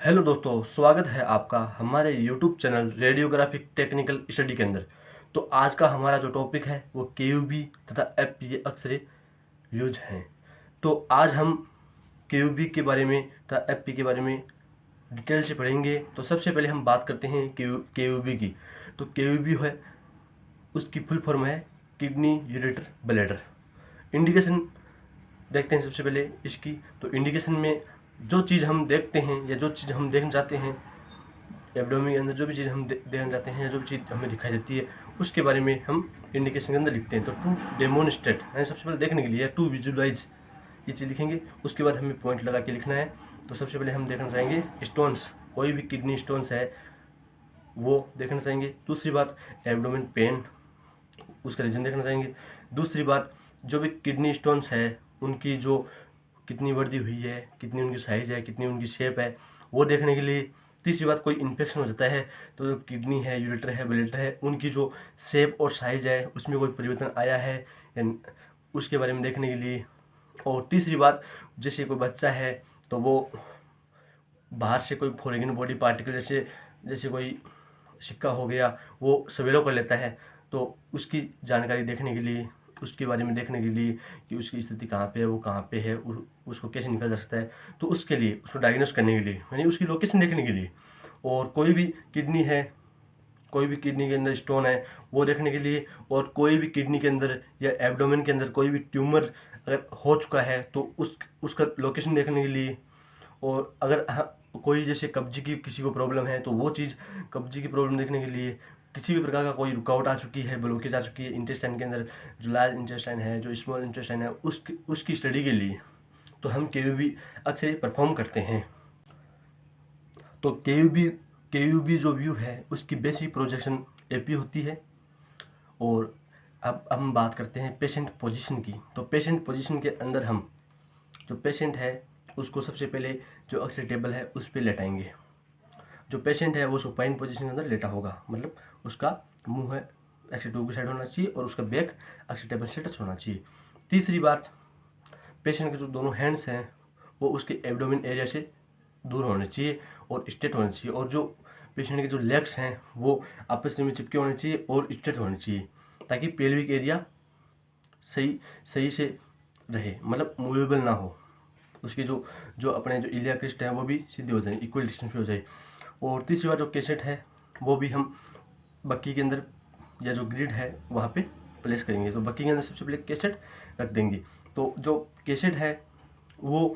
Hello दोस्तों, स्वागत है आपका हमारे YouTube channel radiographic technical study के अंदर। तो आज का हमारा जो टॉपिक है वो केयूबी तथा एफपीए एक्सरे व्यूज हैं। तो आज हम केयूबी के बारे में तथा एफपी के बारे में डिटेल से पढ़ेंगे। तो सबसे पहले हम बात करते हैं केयूबी की। तो केयूबी है, उसकी फुल फॉर्म है किडनी यूरेटर ब्लैडर। इंडिकेशन देखते हैं सबसे पहले इसकी। तो इंडिकेशन में जो चीज़ हम देखते हैं या जो चीज़ हम देखना चाहते हैं, एब्डोमेन के अंदर जो भी चीज़ हम देखना चाहते हैं या जो भी चीज़ हमें दिखाई देती है उसके बारे में हम इंडिकेशन के अंदर लिखते हैं। तो टू डेमोन्स्ट्रेट यानी सबसे पहले देखने के लिए, टू विजुलाइज ये चीज़ लिखेंगे। उसके बाद हमें पॉइंट लगा के लिखना है। तो सबसे पहले हम देखना चाहेंगे स्टोन्स, कोई भी किडनी स्टोन्स है वो देखना चाहेंगे। दूसरी बात एब्डोमेन पेन, उसका रीजन देखना चाहेंगे। दूसरी बात जो भी किडनी स्टोन्स है उनकी जो कितनी वृद्धि हुई है, कितनी उनकी साइज़ है, कितनी उनकी शेप है, वो देखने के लिए। तीसरी बात कोई इन्फेक्शन हो जाता है तो जो किडनी है, यूरेटर है, ब्लैडर है, उनकी जो शेप और साइज़ है उसमें कोई परिवर्तन आया है या उसके बारे में देखने के लिए। और तीसरी बात, जैसे कोई बच्चा है तो वो बाहर से कोई फॉरेन बॉडी पार्टिकल जैसे जैसे कोई सिक्का हो गया वो सवेलो कर लेता है, तो उसकी जानकारी देखने के लिए, उसके बारे में देखने के लिए कि उसकी स्थिति कहाँ पे है, वो कहाँ पे है, उसको कैसे निकल जा सकता है, तो उसके लिए उसको डायग्नोस करने के लिए यानी उसकी लोकेशन देखने के लिए। और कोई भी किडनी है, कोई भी किडनी के अंदर स्टोन है वो देखने के लिए। और कोई भी किडनी के अंदर या एब्डोमेन के अंदर कोई भी ट्यूमर अगर हो चुका है तो उसका लोकेशन देखने के लिए। और अगर कोई जैसे कब्जे की किसी को प्रॉब्लम है तो वो चीज़, कब्जे की प्रॉब्लम देखने के लिए। किसी भी प्रकार का कोई रुकावट आ चुकी है, ब्लॉकेज आ चुकी है इंटेस्टाइन के अंदर, जो लार्ज इंटेस्टाइन है, जो स्मॉल इंटेस्टाइन है, उसकी स्टडी के लिए तो हम केयूबी अक्सर परफॉर्म करते हैं। तो केयूबी जो व्यू है उसकी बेसिक प्रोजेक्शन एपी होती है। और अब हम बात करते हैं पेशेंट पोजीशन की। तो पेशेंट पोजीशन के अंदर हम जो पेशेंट है उसको सबसे पहले जो एक्सरे टेबल है उस पर लेटाएंगे। जो पेशेंट है वो सुपाइन पोजीशन के अंदर लेटा होगा, मतलब उसका मुंह है एक्सरे ट्यूब की साइड होना चाहिए और उसका बैक एक्सरे टेबल से टच होना चाहिए। तीसरी बात, पेशेंट के जो दोनों हैंड्स हैं वो उसके एब्डोमेन एरिया से दूर होने चाहिए और स्ट्रेट होने चाहिए। और जो पेशेंट के जो लेग्स हैं वो आपस में चिपके होने चाहिए और स्ट्रेट होने चाहिए, ताकि पेल्विक एरिया सही सही से रहे, मतलब मूवेबल ना हो। उसकी जो जो अपने जो इलिया क्रिस्ट है वो भी सीधे हो जाए, इक्वल डिस्टेंस पे हो जाए। और तीसरी बार जो कैसेट है वो भी हम बक्की के अंदर या जो ग्रिड है वहाँ पे प्लेस करेंगे। तो बक्की के अंदर सबसे पहले कैसेट रख देंगे। तो जो कैसेट है वो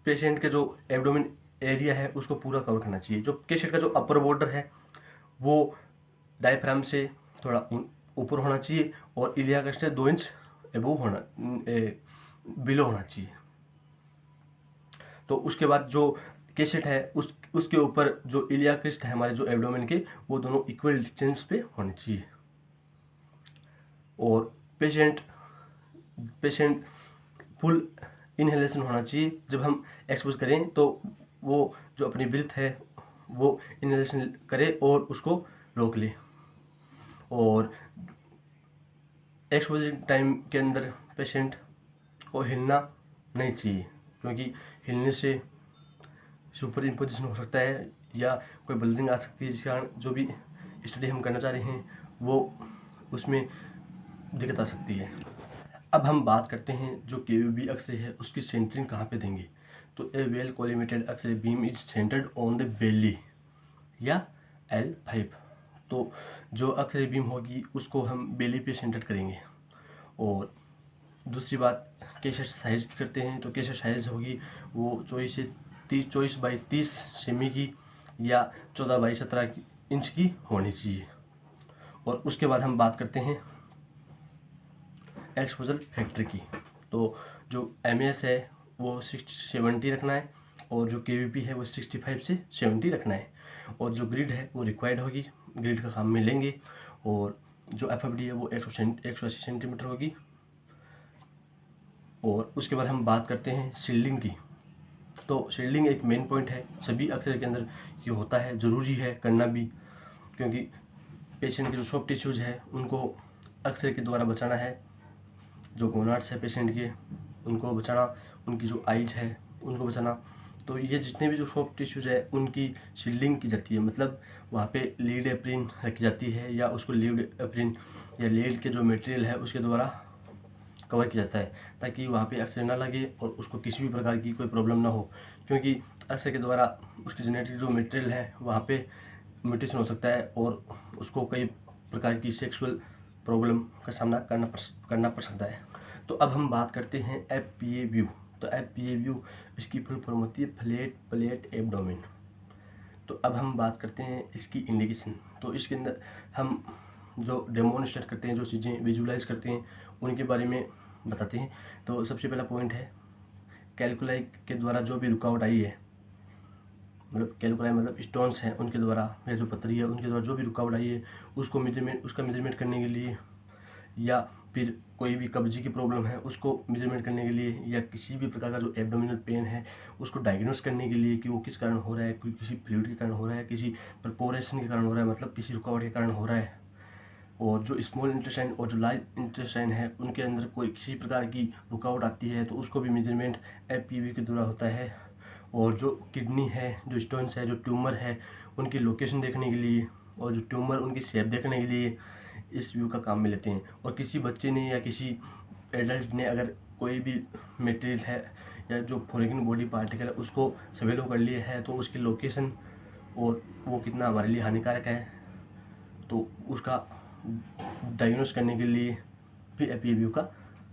पेशेंट के जो एब्डोमेन एरिया है उसको पूरा कवर करना चाहिए। जो कैसेट का जो अपर बॉर्डर है वो डायफ्राम से थोड़ा ऊपर होना चाहिए और इलिया क्रिस्ट से 2 इंच एबव होना बिलो होना चाहिए। तो उसके बाद जो कैसेट है उसके ऊपर जो इलिया क्रिस्ट है हमारे जो एब्डोमेन के, वो दोनों इक्वल डिस्टेंस पे होने चाहिए। और पेशेंट पेशेंट फुल इनहेलेशन होना चाहिए। जब हम एक्सपोज करें तो वो जो अपनी ब्रीथ है वो इनहेलेशन करे और उसको रोक ले। और एक्सपोजिंग टाइम के अंदर पेशेंट को हिलना नहीं चाहिए, क्योंकि हिलने से सुपर इम्पोजिशन हो सकता है या कोई ब्लीडिंग आ सकती है, जिस कारण जो भी स्टडी हम करना चाह रहे हैं वो उसमें दिक्कत आ सकती है। अब हम बात करते हैं जो केयूबी एक्सरे है उसकी सेंटरिंग कहाँ पे देंगे। तो a well collimated X-ray beam is centred on the belly या L5। तो जो एक्सरे बीम होगी उसको हम बेली पे सेंटर करेंगे। और दूसरी बात, कैसेट साइज़ की करते हैं तो कैसेट साइज़ होगी वो 24 बाई 30 सेमी की या 14 बाई 17 इंच की होनी चाहिए। और उसके बाद हम बात करते हैं एक्सपोजर फैक्टर की। तो जो MS है वो 70 रखना है और जो KVP है वो 65 से 70 रखना है। और जो ग्रिड है वो रिक्वायर्ड होगी, ग्रिड का काम में लेंगे। और जो FFD है वो 180 सेंटीमीटर होगी। और उसके बाद हम बात करते हैं शील्डिंग की। तो शील्डिंग एक मेन पॉइंट है, सभी एक्सरे के अंदर ये होता है, ज़रूरी है करना भी, क्योंकि पेशेंट के जो सॉफ्ट टिश्यूज़ है उनको एक्सरे के द्वारा बचाना है। जो गोनाड्स है पेशेंट के उनको बचाना, उनकी जो आइज है उनको बचाना। तो ये जितने भी जो सॉफ्ट टिश्यूज़ है उनकी शील्डिंग की जाती है, मतलब वहाँ पे लीड एप्रिन रखी जाती है या उसको लीड एप्रिन या लीड के जो मटेरियल है उसके द्वारा कवर किया जाता है, ताकि वहाँ पे एक्सरे ना लगे और उसको किसी भी प्रकार की कोई प्रॉब्लम ना हो, क्योंकि एक्सरे के द्वारा उसकी जेनेटिक जो मटेरियल है वहाँ पे म्यूटेशन हो सकता है और उसको कई प्रकार की सेक्सुअल प्रॉब्लम का सामना करना पड़ सकता है। तो अब हम बात करते हैं FPA व्यू। तो FPA व्यू इसकी फुल फॉर्म होती है फ्लैट प्लेट एब्डोमेन। तो अब हम बात करते हैं इसकी इंडिकेशन। तो इसके अंदर हम जो डेमोन्स्ट्रेट करते हैं, जो चीज़ें विजुलाइज करते हैं, उनके बारे में बताते हैं। तो सबसे पहला पॉइंट है कैलकुलाई के द्वारा जो भी रुकावट आई है, मतलब कैलकुलाई मतलब स्टोन्स हैं उनके द्वारा या जो पथरी है उनके द्वारा जो भी रुकावट आई है उसका मेजरमेंट करने के लिए, या फिर कोई भी कब्जी की प्रॉब्लम है उसको मेजरमेंट करने के लिए, या किसी भी प्रकार का जो एब्डोमिनल पेन है उसको डायग्नोस करने के लिए कि वो किस कारण हो रहा है, कोई किसी फ्लूइड के कारण हो रहा है, किसी परपोरेशन के कारण हो रहा है, मतलब किसी रुकावट के कारण हो रहा है। और जो स्मॉल इंटेस्टाइन और जो लार्ज इंटेस्टाइन है उनके अंदर कोई किसी प्रकार की रुकावट आती है तो उसको भी मेजरमेंट FPV के द्वारा होता है। और जो किडनी है, जो स्टोन्स है, जो ट्यूमर है, उनकी लोकेशन देखने के लिए और जो ट्यूमर उनकी शेप देखने के लिए इस व्यू का काम में लेते हैं। और किसी बच्चे ने या किसी एडल्ट ने अगर कोई भी मटेरियल है या जो फॉरेन बॉडी पार्टिकल है उसको सवेलो कर लिया है तो उसकी लोकेशन और वो कितना हमारे लिए हानिकारक है तो उसका डायग्नोस करने के लिए भी FPA व्यू का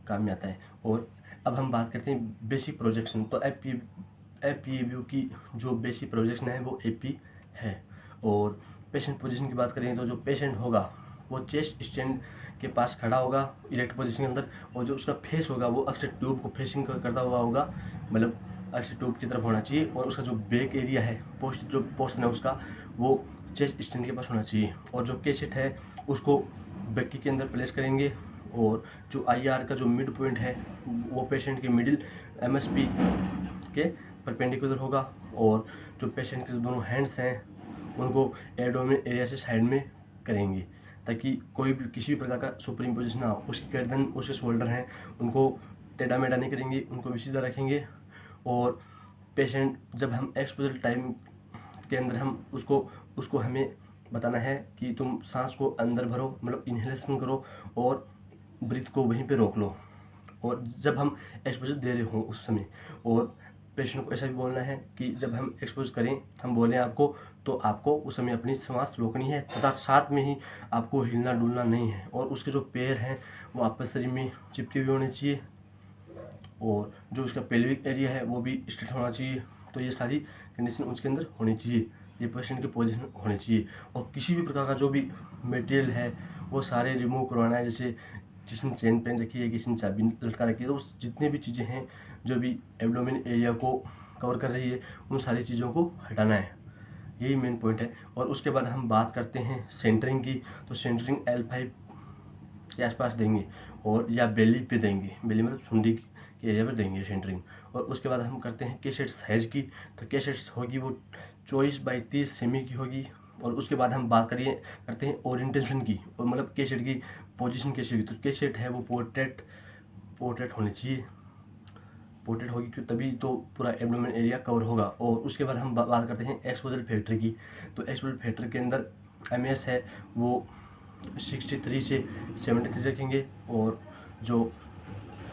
काम में आता है। और अब हम बात करते हैं बेसिक प्रोजेक्शन। तो FPA व्यू की जो बेसिक प्रोजेक्शन है वो AP है। और पेशेंट पोजीशन की बात करें तो जो पेशेंट होगा वो चेस्ट स्टैंड के पास खड़ा होगा इरेक्ट पोजीशन के अंदर, और जो उसका फेस होगा वो अक्सर ट्यूब को फेसिंग करता हुआ होगा, मतलब अक्सर ट्यूब की तरफ होना चाहिए। और उसका जो बैक एरिया है, जो पोर्शन है उसका, वो चेस्ट स्टैंड के पास होना चाहिए। और जो कैसेट है उसको बैकी के अंदर प्लेस करेंगे। और जो IR का जो मिड पॉइंट है वो पेशेंट के मिडिल MSP के परपेंडिकुलर होगा। और जो पेशेंट के दोनों हैंड्स हैं उनको एब्डोमेन एरिया से साइड में करेंगे, ताकि कोई भी किसी भी प्रकार का सुपर इम्पोजिशन ना हो। उसकी गर्दन, उसके शोल्डर हैं, उनको टेढ़ा मेढ़ा नहीं करेंगे, उनको भी सीधा रखेंगे। और पेशेंट जब हम एक्सपोजर टाइम के अंदर हम उसको हमें बताना है कि तुम सांस को अंदर भरो, मतलब इन्हेलेशन करो और ब्रीथ को वहीं पे रोक लो, और जब हम एक्सपोजर दे रहे हों उस समय। और पेशेंट को ऐसा भी बोलना है कि जब हम एक्सपोज करें, हम बोलें आपको, तो आपको उस समय अपनी सांस रोकनी है तथा साथ में ही आपको हिलना डुलना नहीं है। और उसके जो पैर हैं वो आपस शरीर में चिपके हुए होने चाहिए, और जो उसका पेल्विक एरिया है वो भी स्ट्रेट होना चाहिए। तो ये सारी कंडीशन उसके अंदर होनी चाहिए, ये पेशेंट की पोजीशन होनी चाहिए। और किसी भी प्रकार का जो भी मटेरियल है वो सारे रिमूव करवाना है, जैसे किसी ने चेन पहन रखी है, किसी ने चाबी लटका रखी है, तो उस जितनी भी चीज़ें हैं जो भी एब्डोमेन एरिया को कवर कर रही है उन सारी चीज़ों को हटाना है, यही मेन पॉइंट है। और उसके बाद हम बात करते हैं सेंटरिंग की। तो सेंटरिंग L5 के आसपास देंगे, और या बेली पे देंगे, बेली मतलब सुंडी के एरिया पर देंगे सेंटरिंग। और उसके बाद हम करते हैं कैसेट साइज की। तो कैसेट्स होगी वो 24x30 सेमी की होगी। और उसके बाद हम बात करते हैं ओरिएंटेशन की, और मतलब कैसेट की पोजीशन कैसे होगी। तो कैसेट है वो पोर्ट्रेट होनी चाहिए, पोर्ट्रेट होगी क्यों, तभी तो पूरा एब्डोमेन एरिया कवर होगा। और उसके बाद हम बात करते हैं एक्सपोजर फैक्टर की। तो एक्सपोजर फैक्टर के अंदर MS है वो 63 से 73 रखेंगे, और जो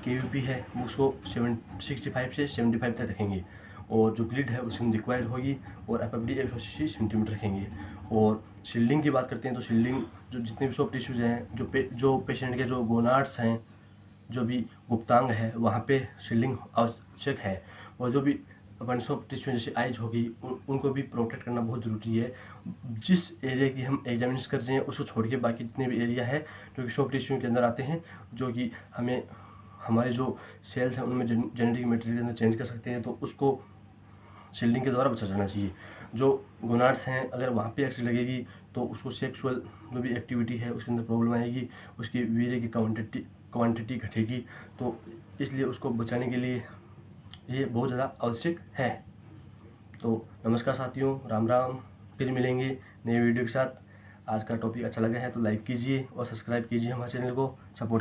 KUP है वो उसको 65 से 75 तक रखेंगे। और जो ग्रिड है उसकी रिक्वायर्ड होगी, और FFD 180 सेंटीमीटर रखेंगे। और शील्डिंग की बात करते हैं तो शील्डिंग जो जितने भी सॉफ्ट टिश्यूज हैं, जो पेशेंट के जो गोनाड्स हैं, जो भी गुप्तांग है वहाँ पे शील्डिंग आवश्यक है। और जो भी अपन सॉफ्ट टिश्यू जैसे आइज होगी उनको भी प्रोटेक्ट करना बहुत ज़रूरी है। जिस एरिया की हम एग्जामिनेशन कर रहे हैं उसको छोड़ के बाकी जितने भी एरिया है जो कि सॉफ्ट टिश्यू के अंदर आते हैं, जो कि हमें हमारे जो सेल्स हैं उनमें जेनेटिक मटेरियल के अंदर चेंज कर सकते हैं, तो उसको शील्डिंग के द्वारा बचा जाना चाहिए। जो गोनाड्स हैं अगर वहाँ पे एक्सरे लगेगी तो उसको सेक्सुअल जो भी एक्टिविटी है उसके अंदर प्रॉब्लम आएगी, उसकी वीर्य की क्वांटिटी घटेगी। तो इसलिए उसको बचाने के लिए ये बहुत ज़्यादा आवश्यक है। तो नमस्कार साथियों, राम राम। फिर मिलेंगे नए वीडियो के साथ। आज का टॉपिक अच्छा लगा है तो लाइक कीजिए और सब्सक्राइब कीजिए हमारे चैनल को, सपोर्ट कीजिए।